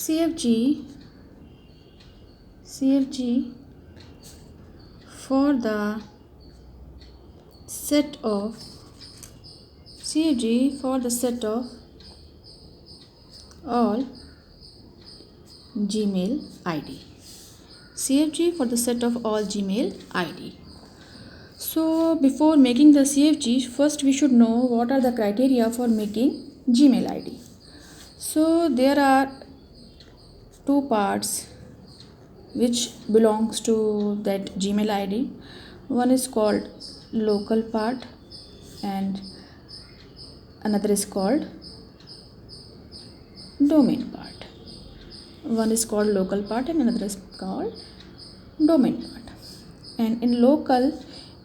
CFG for the set of all Gmail ID. CFG for the set of all Gmail ID. So before making the CFG, first we should know what are the criteria for making Gmail ID. So there are two parts which belongs to that Gmail ID. One is called local part and another is called domain part. One is called local part and another is called domain part. And in local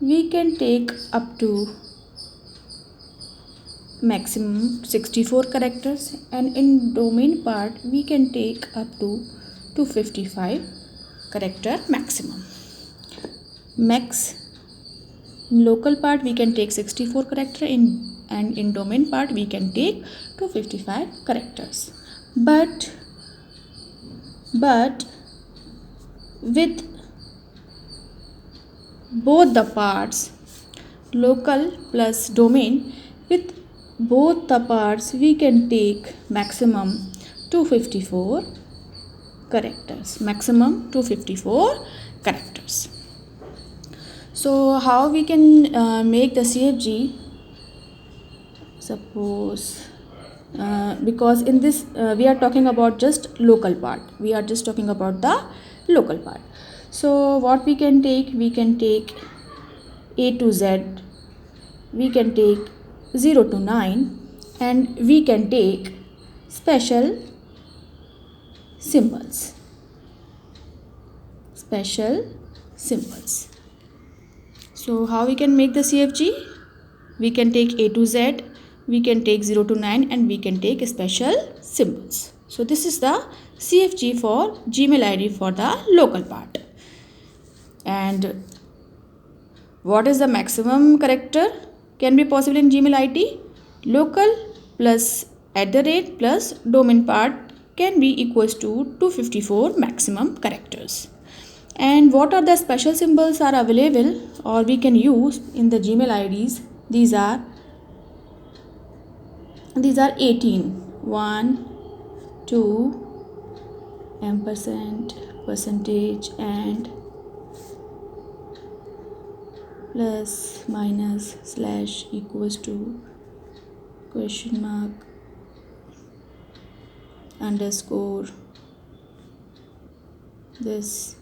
we can take up to maximum 64 characters, and in domain part we can take up to 255 character maximum. In local part we can take 64 character and in domain part we can take 255 characters. But with both the parts, local plus domain, with both the parts we can take maximum 254 characters. So how we can make the CFG? Suppose because in this we are talking about just local part. We are just talking about the local part. So what we can take? We can take A to Z. We can take 0 to 9, and we can take special symbols. So how we can make the CFG? We can take A to Z, we can take 0 to 9, and we can take special symbols. So this is the CFG for Gmail ID for the local part. And what is the maximum character can be possible in Gmail ID? Local plus @ plus domain part can be equals to 254 maximum characters. And what are the special symbols are available or we can use in the Gmail IDs? These are 18. 1, 2, ampersand, percentage, and plus, minus, slash, equals to, question mark, underscore, this,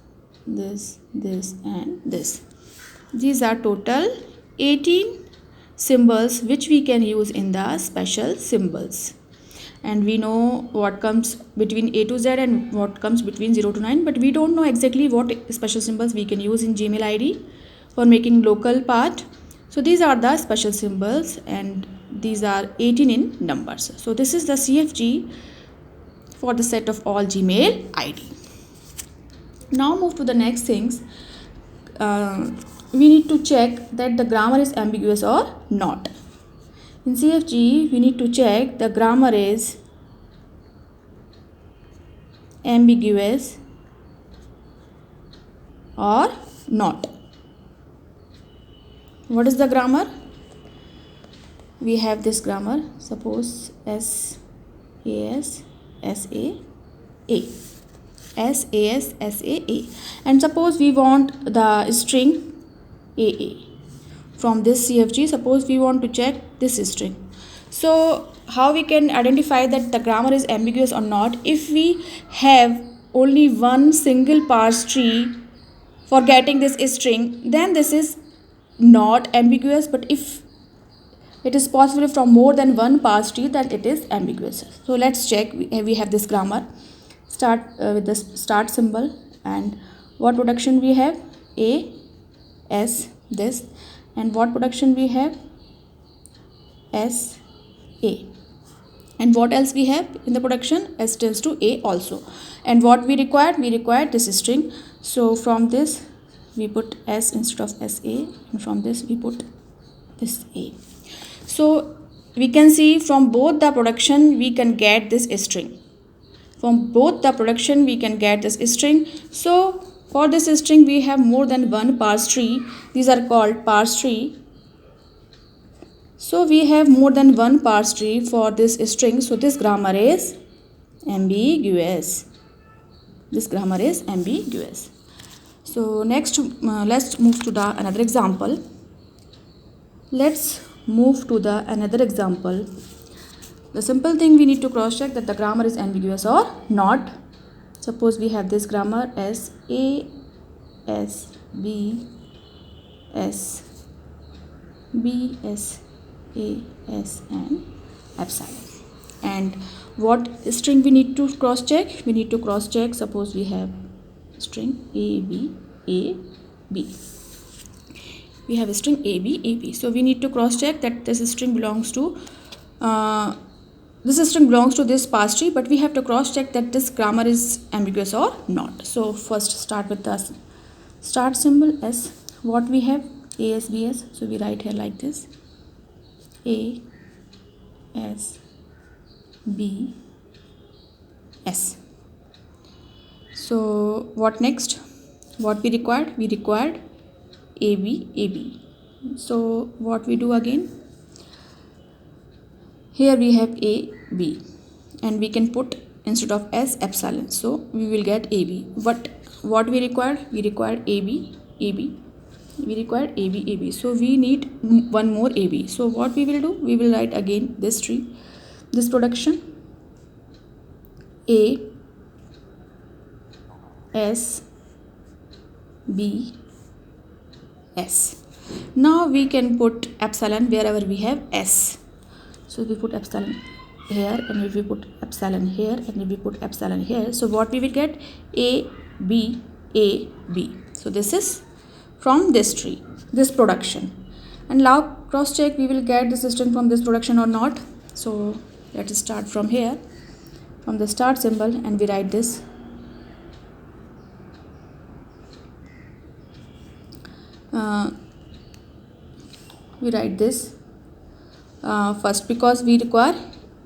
and this. These are total 18 symbols which we can use in the special symbols. And we know what comes between A to Z and what comes between 0 to 9, but we don't know exactly what special symbols we can use in Gmail ID for making local part. So these are the special symbols, and these are 18 in numbers. So this is the CFG for the set of all Gmail ID. Now move to the next things. We need to check that the grammar is ambiguous or not. In CFG, we need to check the grammar is ambiguous or not. What is the grammar? We have this grammar. Suppose SAS, SAA. SAS, SAA. And suppose we want the string AA. From this CFG, suppose we want to check this string. So how we can identify that the grammar is ambiguous or not? If we have only one single parse tree for getting this string, then this is not ambiguous. But if it is possible from more than one parse tree, then it is ambiguous. So let's check. We have this grammar. Start with the start symbol, and what production we have? A, S, this, and what production we have? S, A. And what else we have in the production? S tends to A also. And what we required? We required this string. So from this we put S instead of SA, and from this we put this A. So we can see from both the production we can get this string. From both the production we can get this string. So for this string we have more than one parse tree. These are called parse tree. So we have more than one parse tree for this string. So this grammar is ambiguous. This grammar is ambiguous. So next let's move to the another example. Let's move to the another example. The simple thing we need to cross check that the grammar is ambiguous or not. Suppose we have this grammar as A, S, B, S, B, S, A, S and epsilon. And what string we need to cross check? We need to cross check, suppose we have string A, B. We have a string A, B. So we need to cross check that this string belongs to this parse tree, but we have to cross check that this grammar is ambiguous or not. So first start with the start symbol S. What we have? A, S, B, S. So we write here like this: A, S, B, S. So what next? What we required? We required A, B. So what we do again? Here we have A, B, and we can put instead of S epsilon. So we will get A, B. But what we required? We required A, B. We required A, B. So we need one more A, B. So what we will do? We will write again this tree, this production: A, S, B, S. Now we can put epsilon wherever we have S. So we put epsilon here, and if we put epsilon here, and if we put epsilon here, so what we will get? A, B. So this is from this tree, this production. And now cross check we will get this string from this production or not. So let us start from here, from the start symbol, and we write this. We write this first because we require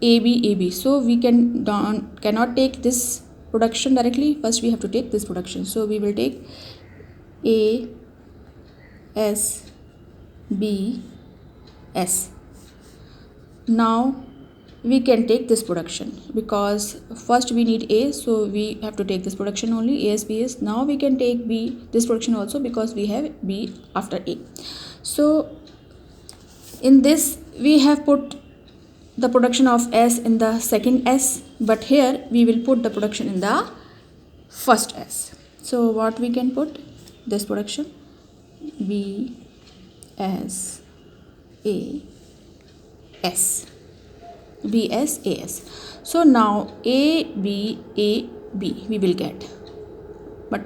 A, B. So we cannot take this production directly. First we have to take this production. So we will take A, S, B, S. Now we can take this production because first we need A, so we have to take this production only, A, S, B, S. Now we can take B, this production also, because we have B after A. So in this we have put the production of S in the second S, but here we will put the production in the first S. So what we can put? This production B, S, A, S, B, S, A, S. So now A, B we will get, but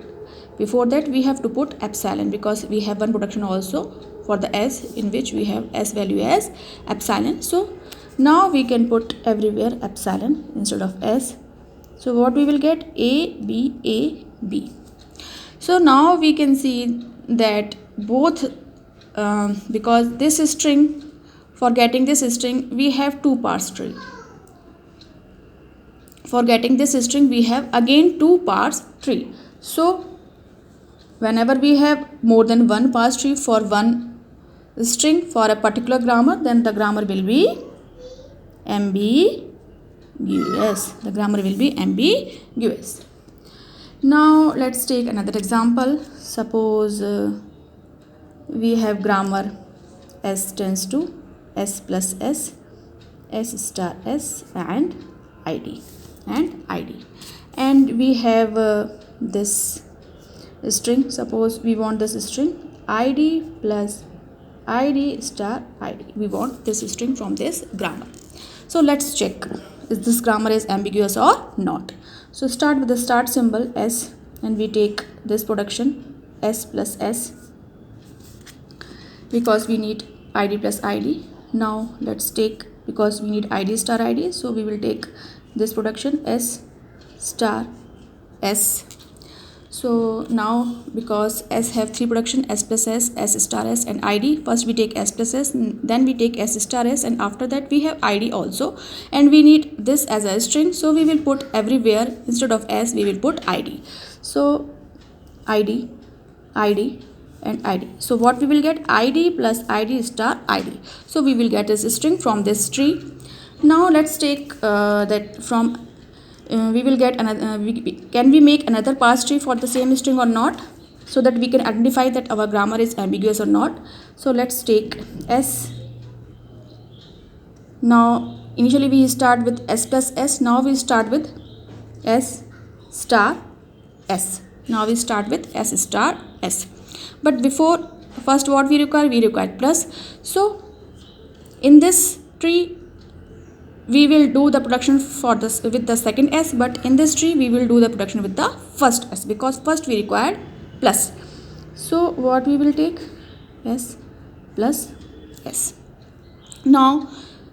before that we have to put epsilon because we have one production also for the S in which we have S value as epsilon. So now we can put everywhere epsilon instead of S. So what we will get? A, B. So now we can see that both because this string, for getting this string we have two parse tree. For getting this string we have again two parse tree. So whenever we have more than one parse tree for one string for a particular grammar, then the grammar will be ambiguous. The grammar will be ambiguous. Now let's take another example. Suppose we have grammar S tends to S plus S, S star S and ID. And we have this string. Suppose we want this string ID plus ID star ID. We want this string from this grammar. So let's check if this grammar is ambiguous or not. So start with the start symbol S, and we take this production S plus S because we need ID plus ID. Now let's take, because we need ID star ID, so we will take this production S star S. So now because S have three production, S plus S star S and ID. First we take S plus S, then we take S star S, and after that we have ID also, and we need this as a string, so we will put everywhere instead of S we will put ID. So ID, ID and ID. So what we will get? ID plus ID star ID. So we will get this string from this tree. Now let's take that from we will get another can we make another parse tree for the same string or not, so that we can identify that our grammar is ambiguous or not. So let's take S. Now initially we start with S plus S, now we start with S star S. Now we start with S star S. But before, first what we require plus. So in this tree we will do the production for this with the second S, but in this tree we will do the production with the first S, because first we required plus. So what we will take? S plus S. Now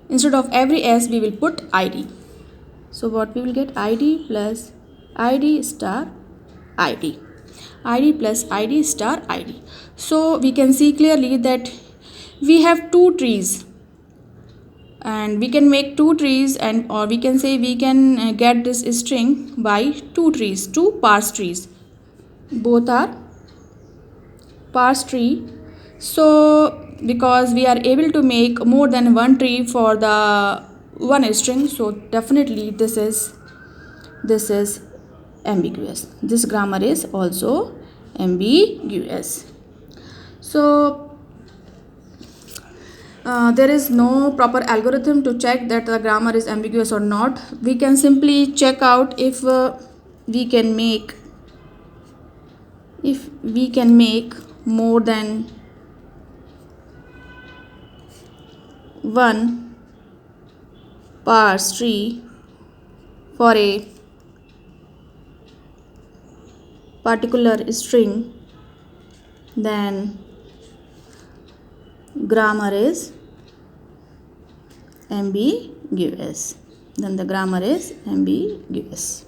instead of every S we will put ID. So what we will get? ID plus ID star ID. ID plus ID star ID. So we can see clearly that we have two trees, and we can make two trees, and or we can say we can get this string by two trees, two parse trees. Both are parse tree. So because we are able to make more than one tree for the one string, so definitely this is ambiguous. This grammar is also ambiguous. So there is no proper algorithm to check that the grammar is ambiguous or not. We can simply check out if we can make more than one parse tree for a particular string, then grammar is ambiguous. Then the grammar is ambiguous.